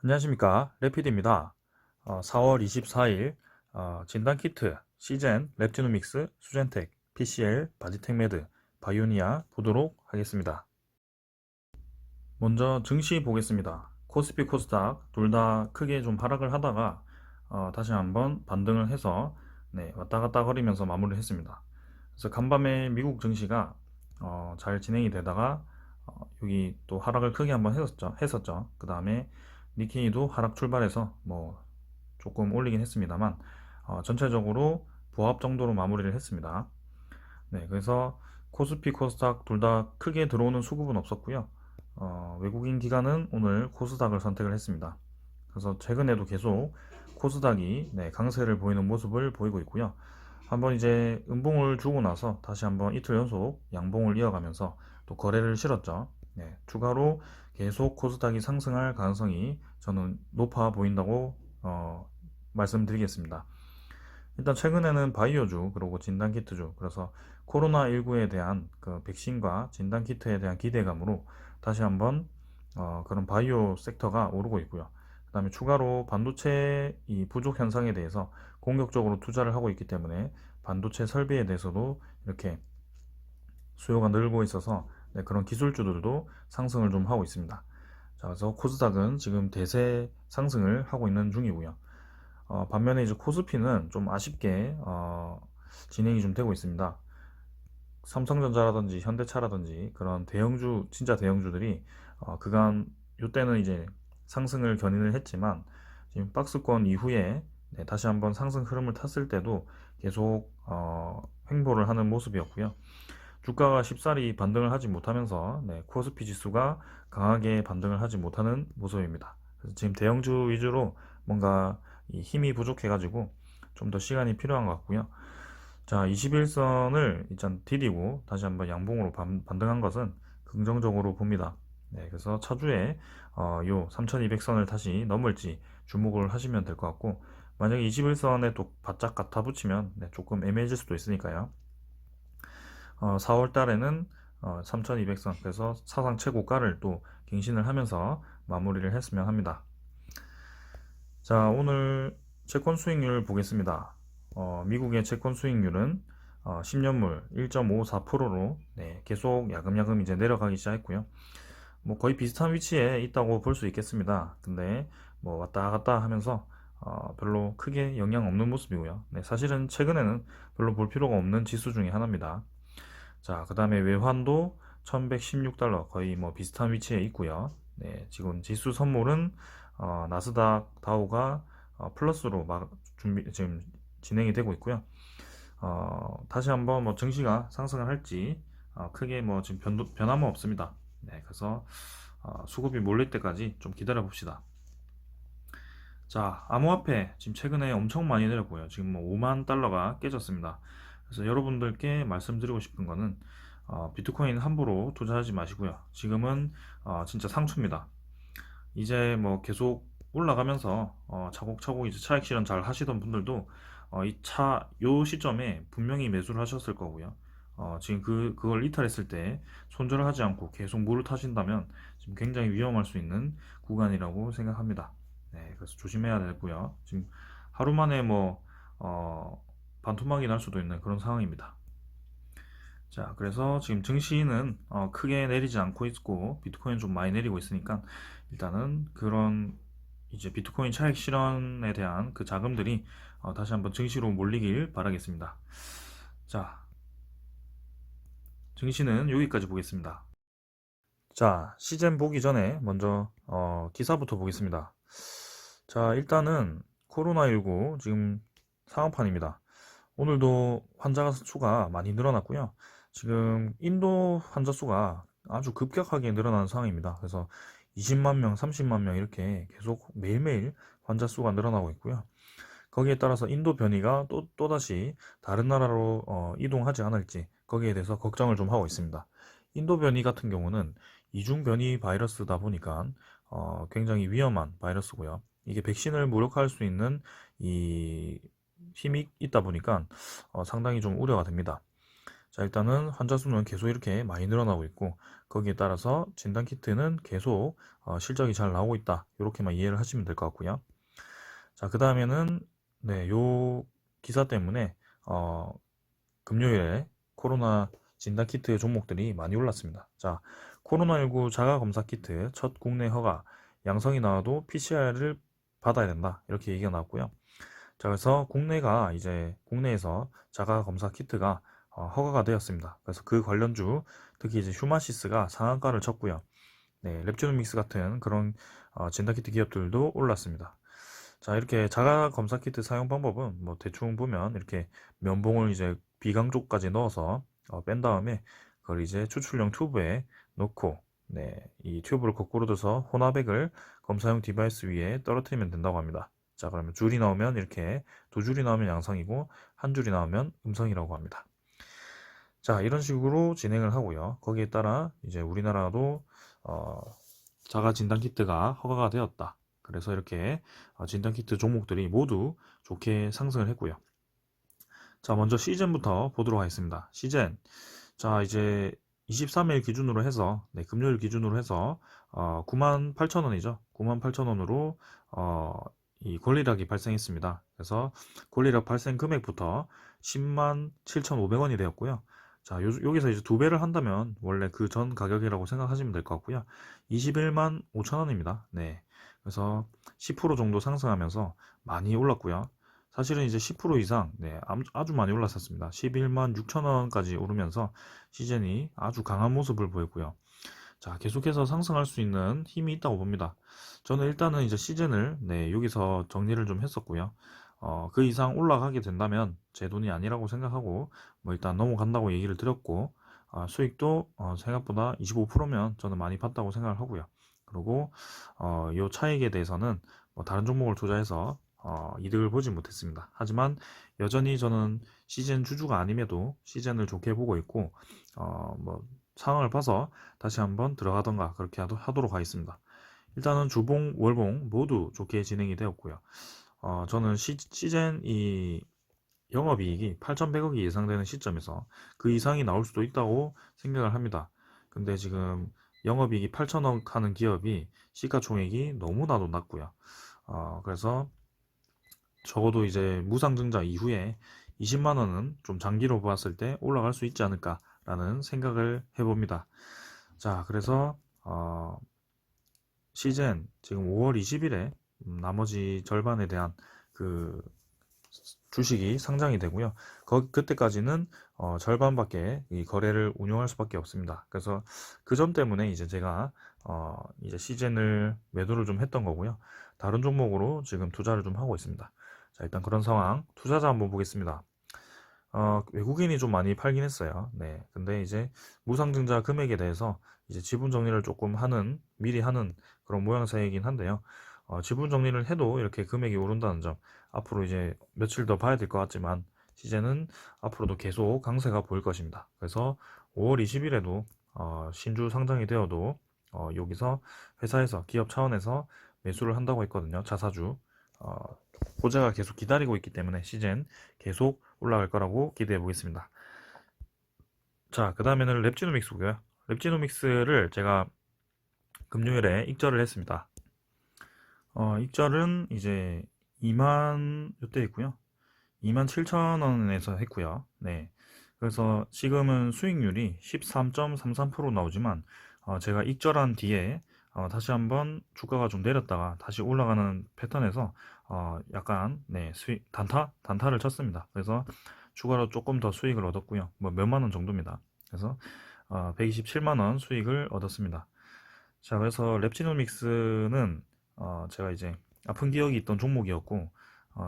안녕하십니까, 레피드입니다. 4월 24일 진단키트 시젠, 랩지노믹스, 수젠텍, PCL, 바디텍메드, 바이오니아 보도록 하겠습니다. 먼저 증시 보겠습니다. 코스피, 코스닥 둘 다 크게 좀 하락을 하다가 다시 한번 반등을 해서 왔다 갔다 거리면서 마무리를 했습니다. 그래서 간밤에 미국 증시가 잘 진행이 되다가 여기 또 하락을 크게 한번 했었죠. 그 다음에 니케이도 하락 출발해서 뭐 조금 올리긴 했습니다만 전체적으로 보합 정도로 마무리를 했습니다. 네, 그래서 코스피, 코스닥 둘 다 크게 들어오는 수급은 없었고요. 외국인 기관은 오늘 코스닥을 선택을 했습니다. 그래서 최근에도 계속 코스닥이 강세를 보이는 모습을 보이고 있고요. 한번 이제 음봉을 주고 나서 다시 한번 이틀 연속 양봉을 이어가면서 또 거래를 실었죠. 네, 추가로 계속 코스닥이 상승할 가능성이 저는 높아 보인다고 말씀드리겠습니다. 일단 최근에는 바이오주 그리고 진단키트주, 그래서 코로나19에 대한 그 백신과 진단키트에 대한 기대감으로 다시 한번 그런 바이오 섹터가 오르고 있고요. 그 다음에 추가로 반도체 이 부족 현상에 대해서 공격적으로 투자를 하고 있기 때문에 반도체 설비에 대해서도 이렇게 수요가 늘고 있어서 그런 기술주들도 상승을 좀 하고 있습니다. 자, 그래서 코스닥은 지금 대세 상승을 하고 있는 중이고요. 반면에 이제 코스피는 좀 아쉽게 진행이 좀 되고 있습니다. 삼성전자라든지 현대차라든지 그런 대형주, 진짜 대형주들이 그간 요때는 이제 상승을 견인을 했지만 지금 박스권 이후에 다시 한번 상승 흐름을 탔을 때도 계속 횡보를 하는 모습이었고요. 주가가 쉽사리 반등을 하지 못하면서 코스피 지수가 강하게 반등을 하지 못하는 모습입니다. 그래서 지금 대형주 위주로 뭔가 이 힘이 부족해가지고 좀 더 시간이 필요한 것 같고요. 자, 21선을 일단 디디고 다시 한번 양봉으로 반등한 것은 긍정적으로 봅니다. 네, 그래서 차주에 요 3200선을 다시 넘을지 주목을 하시면 될 것 같고, 만약에 21선에 또 바짝 갖다 붙이면 조금 애매해질 수도 있으니까요. 4월 달에는 3200선, 그래서 사상 최고가를 또 갱신을 하면서 마무리를 했으면 합니다. 자, 오늘 채권 수익률 보겠습니다. 미국의 채권 수익률은 10년물 1.54%로 계속 야금야금 이제 내려가기 시작했고요. 뭐 거의 비슷한 위치에 있다고 볼 수 있겠습니다. 근데 뭐 왔다 갔다 하면서 별로 크게 영향 없는 모습이고요. 사실은 최근에는 별로 볼 필요가 없는 지수 중에 하나입니다. 자, 그 다음에 외환도 1116달러, 거의 뭐 비슷한 위치에 있고요. 네, 지금 지수 선물은 나스닥 다우가 플러스로 지금 진행이 되고 있고요. 다시 한번 뭐 증시가 상승을 할지 크게 뭐 지금 변함은 없습니다. 네, 그래서 수급이 몰릴 때까지 좀 기다려 봅시다. 자, 암호화폐 지금 최근에 엄청 많이 내렸고요. 지금 뭐 5만 달러가 깨졌습니다. 그래서 여러분들께 말씀드리고 싶은 거는 비트코인 함부로 투자하지 마시고요. 지금은 진짜 상추입니다. 이제 뭐 계속 올라가면서 차곡차곡 이제 차익 실현 잘 하시던 분들도 요 시점에 분명히 매수를 하셨을 거고요. 지금 그걸 이탈했을 때 손절을 하지 않고 계속 물을 타신다면 지금 굉장히 위험할 수 있는 구간이라고 생각합니다. 네, 그래서 조심해야 되고요. 지금 하루 만에 뭐 반토막이 날 수도 있는 그런 상황입니다. 자, 그래서 지금 증시는 크게 내리지 않고 있고 비트코인 좀 많이 내리고 있으니까 일단은 그런 이제 비트코인 차익 실현에 대한 그 자금들이 다시 한번 증시로 몰리길 바라겠습니다. 자, 증시는 여기까지 보겠습니다. 자, 시즌 보기 전에 먼저 기사부터 보겠습니다. 자, 일단은 코로나19 지금 상황판입니다. 오늘도 환자 수가 많이 늘어났고요. 지금 인도 환자 수가 아주 급격하게 늘어나는 상황입니다. 그래서 20만 명, 30만 명 이렇게 계속 매일매일 환자 수가 늘어나고 있고요. 거기에 따라서 인도 변이가 또다시 다른 나라로 이동하지 않을지 거기에 대해서 걱정을 좀 하고 있습니다. 인도 변이 같은 경우는 이중 변이 바이러스다 보니까 굉장히 위험한 바이러스고요. 이게 백신을 무력화할 수 있는 이 힘이 있다 보니까 상당히 좀 우려가 됩니다. 자, 일단은 환자 수는 계속 이렇게 많이 늘어나고 있고, 거기에 따라서 진단키트는 계속 실적이 잘 나오고 있다. 이렇게만 이해를 하시면 될 것 같고요. 자, 그 다음에는 네, 요 기사 때문에 금요일에 코로나 진단키트 종목들이 많이 올랐습니다. 자, 코로나19 자가검사 키트 첫 국내 허가, 양성이 나와도 PCR을 받아야 된다. 이렇게 얘기가 나왔고요. 자, 그래서 국내에서 자가검사 키트가 허가가 되었습니다. 그래서 그 관련주, 특히 이제 휴마시스가 상한가를 쳤고요. 네, 랩지노믹스 같은 그런 진단키트 기업들도 올랐습니다. 자, 이렇게 자가 검사 키트 사용 방법은 뭐 대충 보면 이렇게 면봉을 이제 비강 쪽까지 넣어서 뺀 다음에 그걸 이제 추출용 튜브에 넣고, 네, 이 튜브를 거꾸로 둬서 혼합액을 검사용 디바이스 위에 떨어뜨리면 된다고 합니다. 자, 그러면 줄이 나오면 이렇게 두 줄이 나오면 양성이고 한 줄이 나오면 음성이라고 합니다. 자, 이런 식으로 진행을 하고요. 거기에 따라 이제 우리나라도 어, 자가 진단 키트가 허가가 되었다. 그래서 이렇게 진단키트 종목들이 모두 좋게 상승을 했고요. 자, 먼저 시젠부터 보도록 하겠습니다. 시젠. 자, 이제 23일 기준으로 해서, 네, 금요일 기준으로 해서, 98,000원이죠. 98,000원으로, 이 권리락이 발생했습니다. 그래서 권리락 발생 금액부터 10만 7,500원이 되었고요. 자, 여기서 이제 두 배를 한다면 원래 그 전 가격이라고 생각하시면 될 것 같고요. 21만 5천원입니다. 네. 그래서 10% 정도 상승하면서 많이 올랐고요. 사실은 이제 10% 이상, 네, 아주 많이 올랐었습니다. 11만 6천원까지 오르면서 시즌이 아주 강한 모습을 보였고요. 자, 계속해서 상승할 수 있는 힘이 있다고 봅니다. 저는 일단은 이제 시즌을, 네, 여기서 정리를 좀 했었고요. 그 이상 올라가게 된다면 제 돈이 아니라고 생각하고, 뭐 일단 넘어간다고 얘기를 드렸고, 수익도 생각보다 25%면 저는 많이 봤다고 생각을 하고요. 그리고 이 차익에 대해서는 뭐 다른 종목을 투자해서 이득을 보지 못했습니다. 하지만 여전히 저는 시즌 주주가 아님에도 시즌을 좋게 보고 있고, 뭐 상황을 봐서 다시 한번 들어가던가 그렇게 하도록 하겠습니다. 일단은 주봉, 월봉 모두 좋게 진행이 되었고요. 저는 시즌 이 영업이익이 8,100억이 예상되는 시점에서 그 이상이 나올 수도 있다고 생각을 합니다. 근데 지금 영업이익이 8천억 하는 기업이 시가총액이 너무나도 낮고요. 그래서 적어도 이제 무상증자 이후에 20만 원은 좀 장기로 보았을 때 올라갈 수 있지 않을까라는 생각을 해봅니다. 자, 그래서 시젠 지금 5월 20일에 나머지 절반에 대한 그 주식이 상장이 되고요. 그때까지는 절반밖에 이 거래를 운영할 수밖에 없습니다. 그래서 그 점 때문에 이제 제가 이제 시젠을 매도를 좀 했던 거고요. 다른 종목으로 지금 투자를 좀 하고 있습니다. 자, 일단 그런 상황, 투자자 한번 보겠습니다. 외국인이 좀 많이 팔긴 했어요. 네. 근데 이제 무상증자 금액에 대해서 이제 지분 정리를 조금 미리 하는 그런 모양새이긴 한데요. 지분 정리를 해도 이렇게 금액이 오른다는 점, 앞으로 이제 며칠 더 봐야 될 것 같지만, 시제는 앞으로도 계속 강세가 보일 것입니다. 그래서 5월 20일에도 신주 상장이 되어도 여기서 회사에서, 기업 차원에서 매수를 한다고 했거든요. 자사주. 호재가 계속 기다리고 있기 때문에 시젠 계속 올라갈 거라고 기대해 보겠습니다. 자, 그 다음에는 랩지노믹스고요. 랩지노믹스를 제가 금요일에 익절을 했습니다. 익절은 이제 2만 요때 있고요. 2만 7천 원에서 했고요. 네. 그래서 지금은 수익률이 13.33% 나오지만 제가 익절한 뒤에 다시 한번 주가가 좀 내렸다가 다시 올라가는 패턴에서 약간 네, 단타를 쳤습니다. 그래서 추가로 조금 더 수익을 얻었고요. 뭐 몇만 원 정도입니다. 그래서 127만 원 수익을 얻었습니다. 자, 그래서 랩지노믹스는 제가 이제 아픈 기억이 있던 종목이었고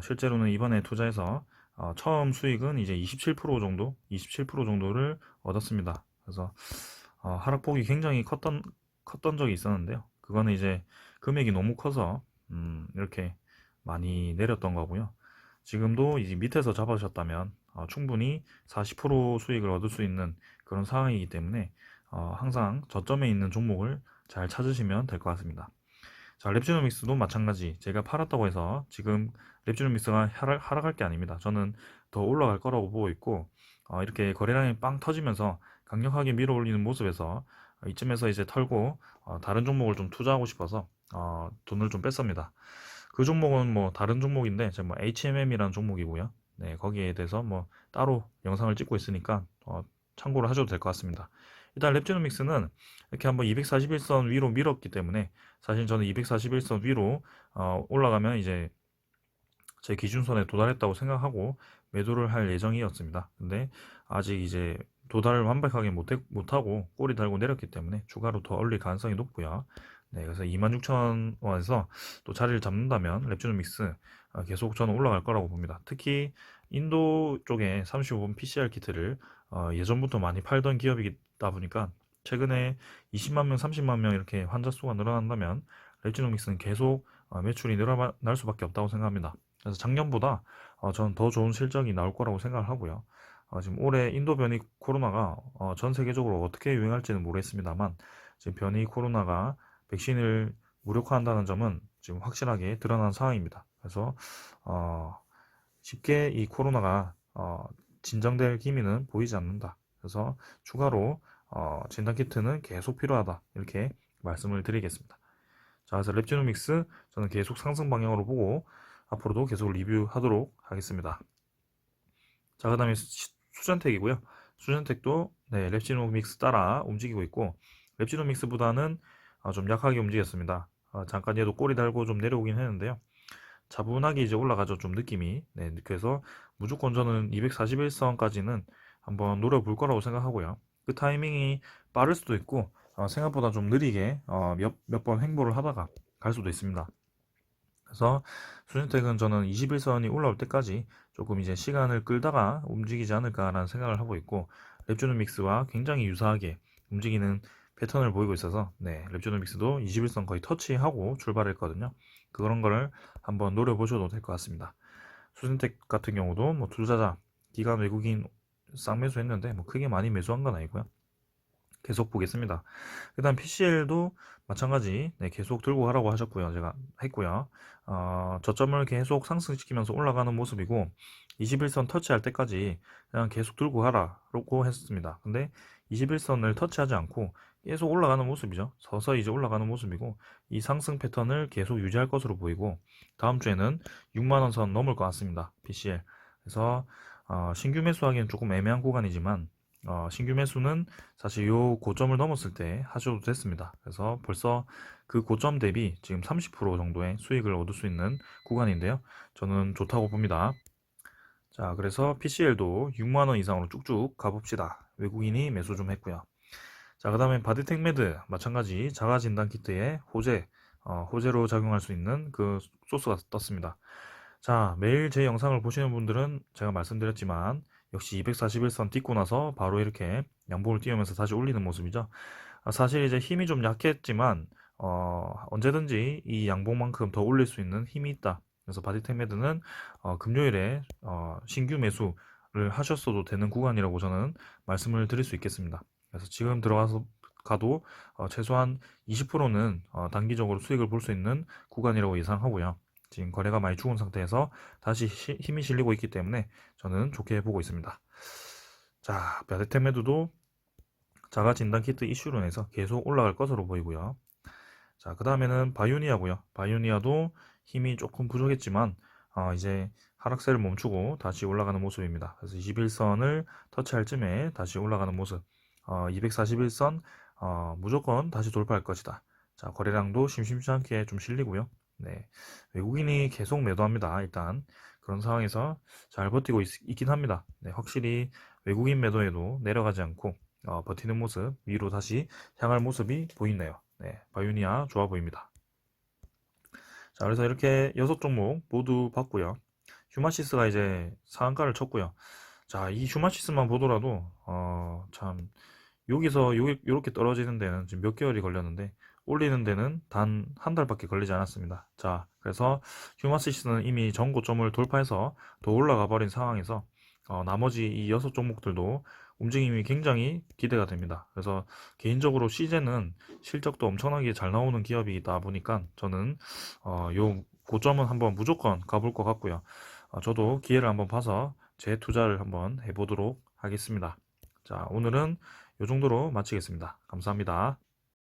실제로는 이번에 투자해서 처음 수익은 이제 27% 정도를 얻었습니다. 그래서 하락폭이 굉장히 컸던 적이 있었는데요. 그거는 이제 금액이 너무 커서 이렇게 많이 내렸던 거고요. 지금도 이제 밑에서 잡아주셨다면 충분히 40% 수익을 얻을 수 있는 그런 상황이기 때문에 항상 저점에 있는 종목을 잘 찾으시면 될 것 같습니다. 자, 랩지노믹스도 마찬가지. 제가 팔았다고 해서 지금 랩지노믹스가 하락할 게 아닙니다. 저는 더 올라갈 거라고 보고 있고 이렇게 거래량이 빵 터지면서 강력하게 밀어올리는 모습에서 이쯤에서 이제 털고 다른 종목을 좀 투자하고 싶어서 돈을 좀 뺐습니다. 그 종목은 뭐 다른 종목인데 제가 뭐 HMM이라는 종목이고요. 네, 거기에 대해서 뭐 따로 영상을 찍고 있으니까 참고를 하셔도 될 것 같습니다. 일단 랩지노믹스는 이렇게 한번 241선 위로 밀었기 때문에 사실 저는 241선 위로 올라가면 이제 제 기준선에 도달했다고 생각하고 매도를 할 예정이었습니다. 근데 아직 이제 도달을 완벽하게 못하고 꼬리 달고 내렸기 때문에 추가로 더 올릴 가능성이 높고요. 네, 그래서 26,000원에서 또 자리를 잡는다면 랩지노믹스 계속 저는 올라갈 거라고 봅니다. 특히 인도 쪽에 35분 PCR 키트를 예전부터 많이 팔던 기업이다 보니까 최근에 20만 명, 30만 명 이렇게 환자 수가 늘어난다면 랩지노믹스는 계속 매출이 늘어날 수밖에 없다고 생각합니다. 그래서 작년보다 저는 더 좋은 실적이 나올 거라고 생각을 하고요. 지금 올해 인도 변이 코로나가 전 세계적으로 어떻게 유행할지는 모르겠습니다만 지금 변이 코로나가 백신을 무력화한다는 점은 지금 확실하게 드러난 상황입니다. 그래서 쉽게 이 코로나가 진정될 기미는 보이지 않는다. 그래서 추가로 진단키트는 계속 필요하다. 이렇게 말씀을 드리겠습니다. 자, 그래서 랩지노믹스 저는 계속 상승 방향으로 보고 앞으로도 계속 리뷰하도록 하겠습니다. 자, 그 다음에 수전택이고요. 수전택도 네, 랩지노믹스 따라 움직이고 있고 랩지노믹스보다는 좀 약하게 움직였습니다. 잠깐 얘도 꼬리 달고 좀 내려오긴 했는데요. 차분하게 이제 올라가죠. 좀 느낌이. 네, 그래서 무조건 저는 241선까지는 한번 노려볼 거라고 생각하고요. 그 타이밍이 빠를 수도 있고 생각보다 좀 느리게 몇 번 횡보를 하다가 갈 수도 있습니다. 그래서 수준택은 저는 21선이 올라올 때까지 조금 이제 시간을 끌다가 움직이지 않을까라는 생각을 하고 있고 랩조노믹스와 굉장히 유사하게 움직이는 패턴을 보이고 있어서 네, 랩조노믹스도 21선 거의 터치하고 출발했거든요. 그런 거를 한번 노려보셔도 될 것 같습니다. 수준택 같은 경우도 뭐 투자자, 기관 외국인 쌍매수 했는데 뭐 크게 많이 매수한 건 아니고요. 계속 보겠습니다. 그 다음 PCL도 마찬가지 네, 계속 들고 가라고 하셨고요. 제가 했고요. 저점을 계속 상승시키면서 올라가는 모습이고 21선 터치할 때까지 그냥 계속 들고 가라고 했습니다. 근데 21선을 터치하지 않고 계속 올라가는 모습이죠. 서서히 이제 올라가는 모습이고 이 상승 패턴을 계속 유지할 것으로 보이고 다음 주에는 6만원 선 넘을 것 같습니다. PCL. 그래서 신규 매수하기는 조금 애매한 구간이지만 신규 매수는 사실 요 고점을 넘었을 때 하셔도 됐습니다. 그래서 벌써 그 고점 대비 지금 30% 정도의 수익을 얻을 수 있는 구간인데요. 저는 좋다고 봅니다. 자, 그래서 PCL도 6만원 이상으로 쭉쭉 가봅시다. 외국인이 매수 좀 했고요. 자, 그 다음에 바디텍메드 마찬가지 자가 진단 키트에 호재로 작용할 수 있는 그 소스가 떴습니다. 자, 매일 제 영상을 보시는 분들은 제가 말씀드렸지만 역시 241선 딛고 나서 바로 이렇게 양봉을 띄우면서 다시 올리는 모습이죠. 사실 이제 힘이 좀 약했지만 언제든지 이 양봉만큼 더 올릴 수 있는 힘이 있다. 그래서 바디텍메드는 금요일에 신규 매수를 하셨어도 되는 구간이라고 저는 말씀을 드릴 수 있겠습니다. 그래서 지금 들어가서 가도 최소한 20%는 단기적으로 수익을 볼 수 있는 구간이라고 예상하고요. 지금 거래가 많이 죽은 상태에서 다시 힘이 실리고 있기 때문에 저는 좋게 보고 있습니다. 자, 바디텍메드도 자가 진단 키트 이슈로 인해서 계속 올라갈 것으로 보이고요. 자, 그 다음에는 바이오니아고요. 바이오니아도 힘이 조금 부족했지만 이제 하락세를 멈추고 다시 올라가는 모습입니다. 그래서 21선을 터치할 쯤에 다시 올라가는 모습. 241선 무조건 다시 돌파할 것이다. 자, 거래량도 심심치 않게 좀 실리고요. 네, 외국인이 계속 매도합니다. 일단 그런 상황에서 잘 버티고 있긴 합니다. 네, 확실히 외국인 매도에도 내려가지 않고 버티는 모습, 위로 다시 향할 모습이 보이네요. 네, 바이오니아 좋아 보입니다. 자, 그래서 이렇게 6종목 모두 봤고요. 휴마시스가 이제 상한가를 쳤고요. 자, 이 휴마시스만 보더라도 참 여기서 이렇게 떨어지는 데는 지금 몇 개월이 걸렸는데 올리는 데는 단 한 달밖에 걸리지 않았습니다. 자, 그래서 휴마시스는 이미 전고점을 돌파해서 더 올라가 버린 상황에서 나머지 이 6종목들도 움직임이 굉장히 기대가 됩니다. 그래서 개인적으로 CJ는 실적도 엄청나게 잘 나오는 기업이다 보니까 저는 요 고점은 한번 무조건 가볼 것 같고요. 저도 기회를 한번 봐서 재투자를 한번 해보도록 하겠습니다. 자, 오늘은 이 정도로 마치겠습니다. 감사합니다.